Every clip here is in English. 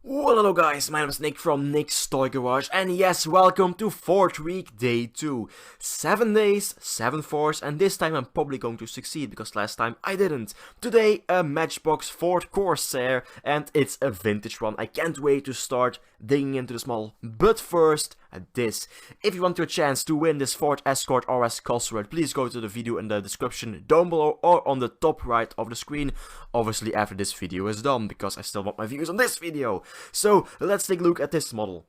Well, hello guys, my name is Nick from Nick's Toy Garage, and yes, welcome to Ford Week Day 2. 7 days, 7 Fords, and this time I'm probably going to succeed, because last time I didn't. Today, a Matchbox Ford Corsair, and it's a vintage one. I can't wait to start digging into this model, but first, this. If you want your chance to win this Ford Escort RS Cosworth, please go to the video in the description down below or on the top right of the screen. Obviously after this video is done, because I still want my views on this video. So let's take a look at this model.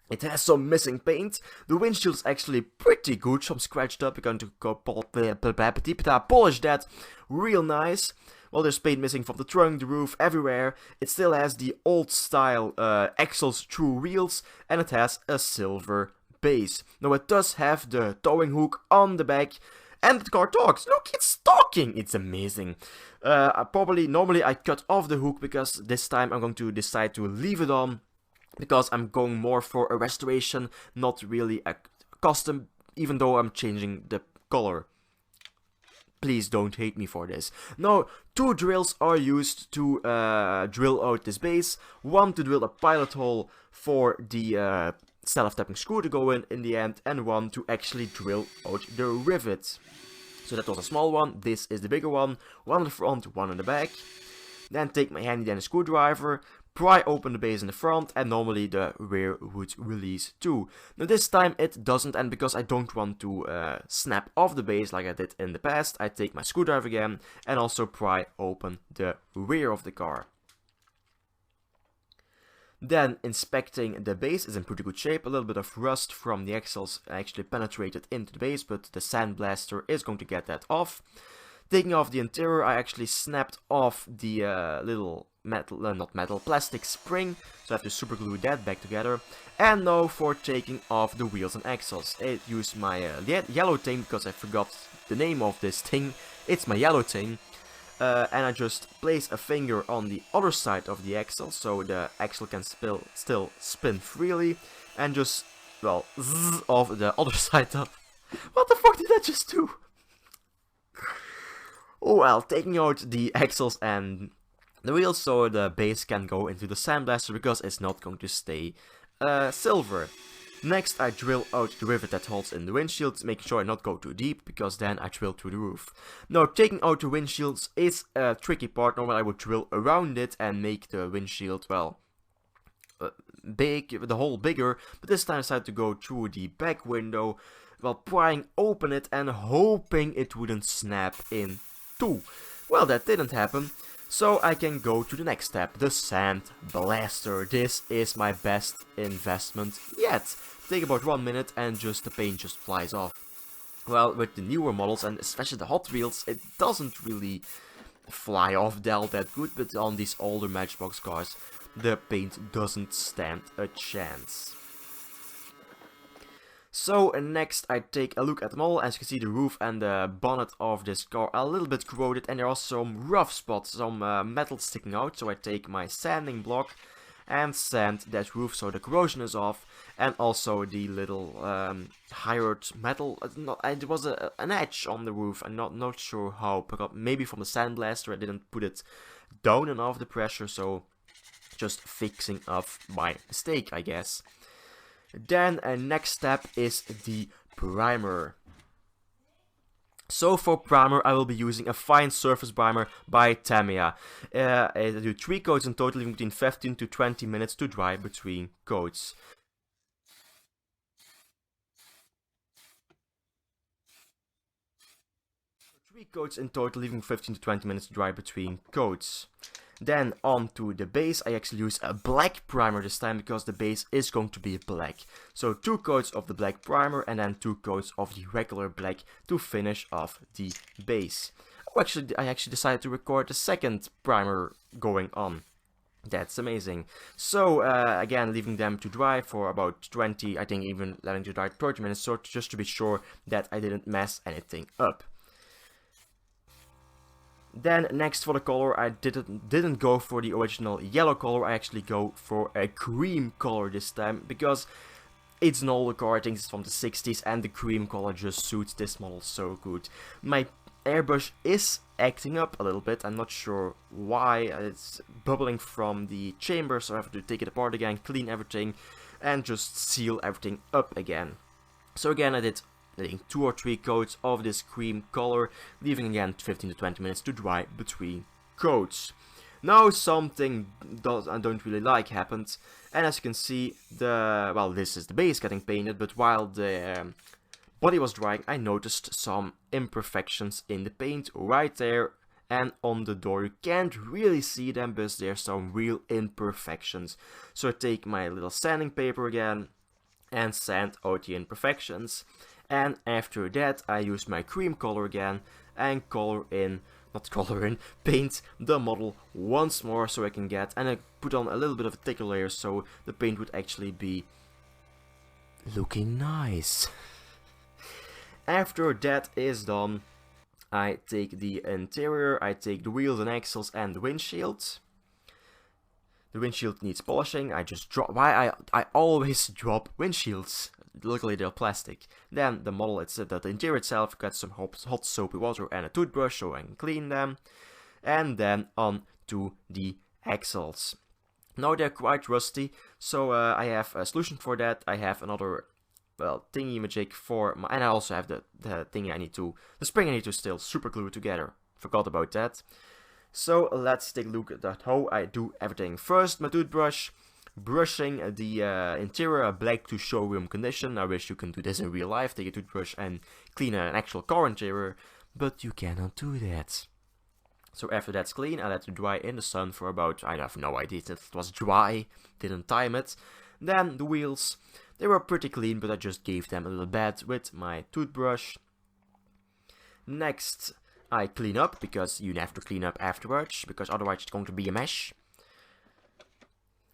It has some missing paint. The windshield's actually pretty good, some scratched up. We're going to go polish that real nice. Well, there's paint missing from the trunk, the roof, everywhere. It still has the old style axles through wheels, and it has a silver base. Now it does have the towing hook on the back, and the car talks. Look, it's talking. It's amazing. Normally I cut off the hook, because this time I'm going to decide to leave it on, because I'm going more for a restoration, not really a custom, even though I'm changing the color. Please don't hate me for this. Now, 2 drills are used to drill out this base. One to drill a pilot hole for the self-tapping screw to go in the end, and one to actually drill out the rivet. So that was a small one. This is the bigger one. One in the front, one in the back. Then take my handy dandy screwdriver, pry open the base in the front, and normally the rear would release too. Now this time it doesn't, and because I don't want to snap off the base like I did in the past, I take my screwdriver again and also pry open the rear of the car. Then inspecting the base is in pretty good shape. A little bit of rust from the axles actually penetrated into the base, but the sandblaster is going to get that off. Taking off the interior, I actually snapped off the little plastic spring, so I have to super glue that back together. And now for taking off the wheels and axles. I used my yellow thing, because I forgot the name of this thing. It's my yellow thing. And I just place a finger on the other side of the axle, so the axle can still spin freely, and just, well, zzz off the other side up. What the fuck did I just do? Oh well, taking out the axles and the wheels so the base can go into the sandblaster, because it's not going to stay silver. Next, I drill out the rivet that holds in the windshield, making sure I not go too deep, because then I drill through the roof. Now, taking out the windshields is a tricky part. Normally I would drill around it and make the windshield, well, the hole bigger, but this time I decided to go through the back window, while prying open it and hoping it wouldn't snap in two. Well, that didn't happen. So I can go to the next step, the sand blaster. This is my best investment yet. Take about 1 minute and the paint just flies off. Well, with the newer models and especially the Hot Wheels, it doesn't really fly off that good, but on these older Matchbox cars, the paint doesn't stand a chance. So next I take a look at the model. As you can see, the roof and the bonnet of this car are a little bit corroded, and there are some rough spots, some metal sticking out. So I take my sanding block and sand that roof so the corrosion is off, and also the little hired metal. There was an edge on the roof. I'm not sure how, maybe from the sandblaster I didn't put it down enough, the pressure, so just fixing up my mistake, I guess. Then next step is the primer. So for primer I will be using a fine surface primer by Tamiya. I do 3 coats in total, leaving between 15 to 20 minutes to dry between coats. Three coats in total, leaving 15 to 20 minutes to dry between coats. Then onto the base, I actually use a black primer this time, because the base is going to be black. So 2 coats of the black primer and then 2 coats of the regular black to finish off the base. Oh, I actually decided to record the second primer going on. That's amazing. So again, leaving them to dry for about 20, I think even letting to dry 30 minutes, so just to be sure that I didn't mess anything up. Then next for the color, I didn't go for the original yellow color. I actually go for a cream color this time, because it's an older car. I think it's from the 60s, and the cream color just suits this model so good. My airbrush is acting up a little bit. I'm not sure why. It's bubbling from the chamber, so I have to take it apart again, clean everything, and just seal everything up again. So again, I did, I think, 2 or 3 coats of this cream color, leaving again 15 to 20 minutes to dry between coats. Now something I don't really like happened, and as you can see, this is the base getting painted, but while the body was drying, I noticed some imperfections in the paint right there and on the door. You can't really see them, but there's some real imperfections. So I take my little sanding paper again and sand out the imperfections. And after that, I use my cream color again and paint the model once more so I can get, and I put on a little bit of a thicker layer so the paint would actually be looking nice. After that is done, I take the interior, I take the wheels and axles and the windshield. The windshield needs polishing. I just drop. I always drop windshields. Luckily they're plastic. Then the model itself, the interior itself, got some hot soapy water and a toothbrush so I can clean them. And then on to the axles. Now they're quite rusty, so I have a solution for that. I have another thingy magic for my, and I also have the thingy the spring I need to still super glue together. Forgot about that. So let's take a look at how I do everything. First, my toothbrush, brushing the interior black to showroom condition. I wish you can do this in real life, take a toothbrush and clean an actual car interior, but you cannot do that. So after that's clean, I let it dry in the sun for about, I have no idea, it was dry, didn't time it. Then the wheels, they were pretty clean, but I just gave them a little bath with my toothbrush. Next, I clean up, because you have to clean up afterwards, because otherwise it's going to be a mess.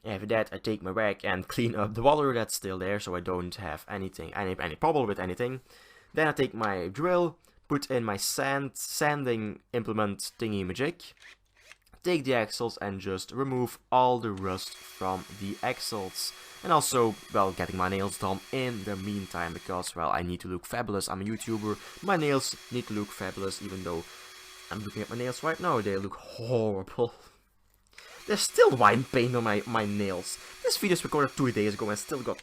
After that, I take my rag and clean up the water that's still there, so I don't have any problem with anything. Then I take my drill, put in my sanding implement thingy magic, take the axles and just remove all the rust from the axles. And also, getting my nails done in the meantime, because, I need to look fabulous. I'm a YouTuber, my nails need to look fabulous, even though I'm looking at my nails right now, they look horrible. There's still white paint on my nails. This video is recorded 2 days ago and I still got...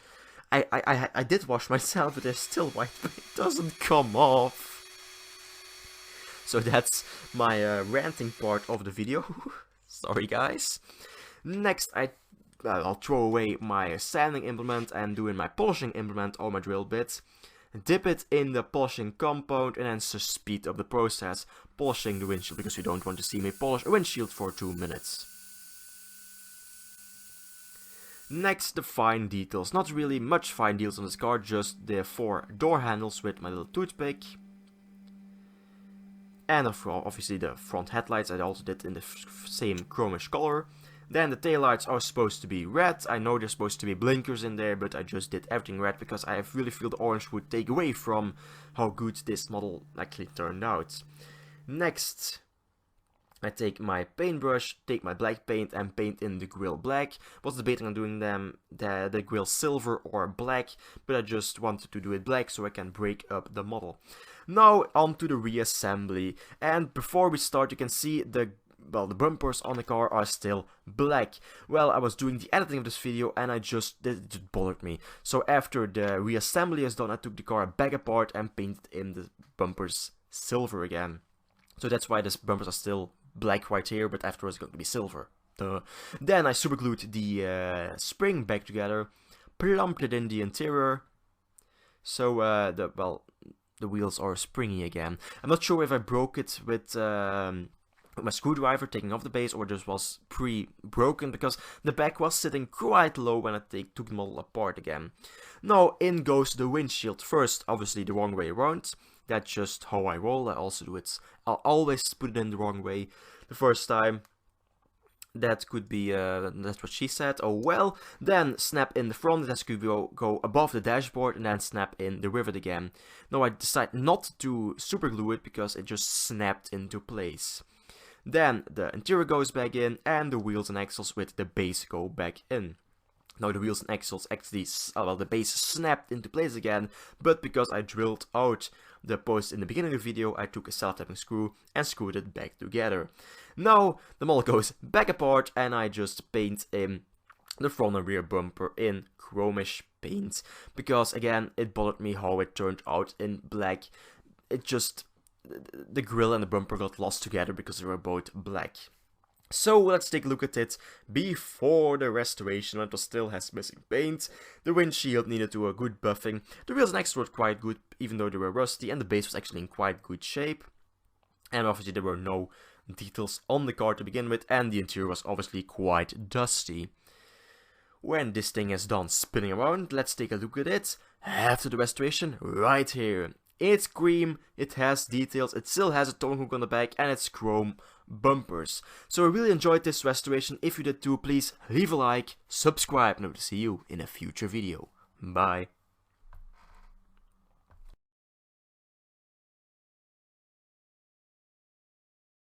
I did wash myself, but there's still white paint. It doesn't come off. So that's my ranting part of the video. Sorry guys. Next I'll throw away my sanding implement and do in my polishing implement all my drill bits. Dip it in the polishing compound and then just speed up the process. Polishing the windshield, because you don't want to see me polish a windshield for 2 minutes. Next, the fine details. Not really much fine details on this car, just the 4 door handles with my little toothpick. And obviously the front headlights I also did in the same chromish color. Then the taillights are supposed to be red. I know there's supposed to be blinkers in there, but I just did everything red because I really feel the orange would take away from how good this model actually turned out. Next, I take my paintbrush, take my black paint and paint in the grille black. Was debating on doing the grille silver or black, but I just wanted to do it black so I can break up the model. Now on to the reassembly, and before we start you can see the bumpers on the car are still black. Well, I was doing the editing of this video and it just bothered me. So after the reassembly is done, I took the car back apart and painted in the bumpers silver again. So that's why these bumpers are still black right here, but afterwards it's going to be silver. Then I super glued the spring back together, plumped it in the interior. So the wheels are springy again. I'm not sure if I broke it with my screwdriver taking off the base or just was pre-broken, because the back was sitting quite low when I took the model apart again. Now in goes the windshield. First, obviously the wrong way around. That's just how I roll. I also do it. I'll always put it in the wrong way the first time. That could be, that's what she said. Oh well. Then snap in the front. That could go above the dashboard and then snap in the rivet again. Now I decided not to super glue it because it just snapped into place. Then the interior goes back in and the wheels and axles with the base go back in. Now the wheels and axles actually, the base snapped into place again, but because I drilled out the post in the beginning of the video, I took a self-tapping screw and screwed it back together. Now the model goes back apart and I just paint in the front and rear bumper in chromish paint, because again it bothered me how it turned out in black. It just, the grille and the bumper got lost together because they were both black. So let's take a look at it before the restoration. It still has missing paint, the windshield needed to a good buffing, the wheels next were quite good even though they were rusty, and the base was actually in quite good shape. And obviously there were no details on the car to begin with, and the interior was obviously quite dusty. When this thing is done spinning around, let's take a look at it after the restoration right here. It's cream, it has details, it still has a towing hook on the back, and it's chrome bumpers. So I really enjoyed this restoration. If you did too, please leave a like, subscribe, and I will see you in a future video. Bye.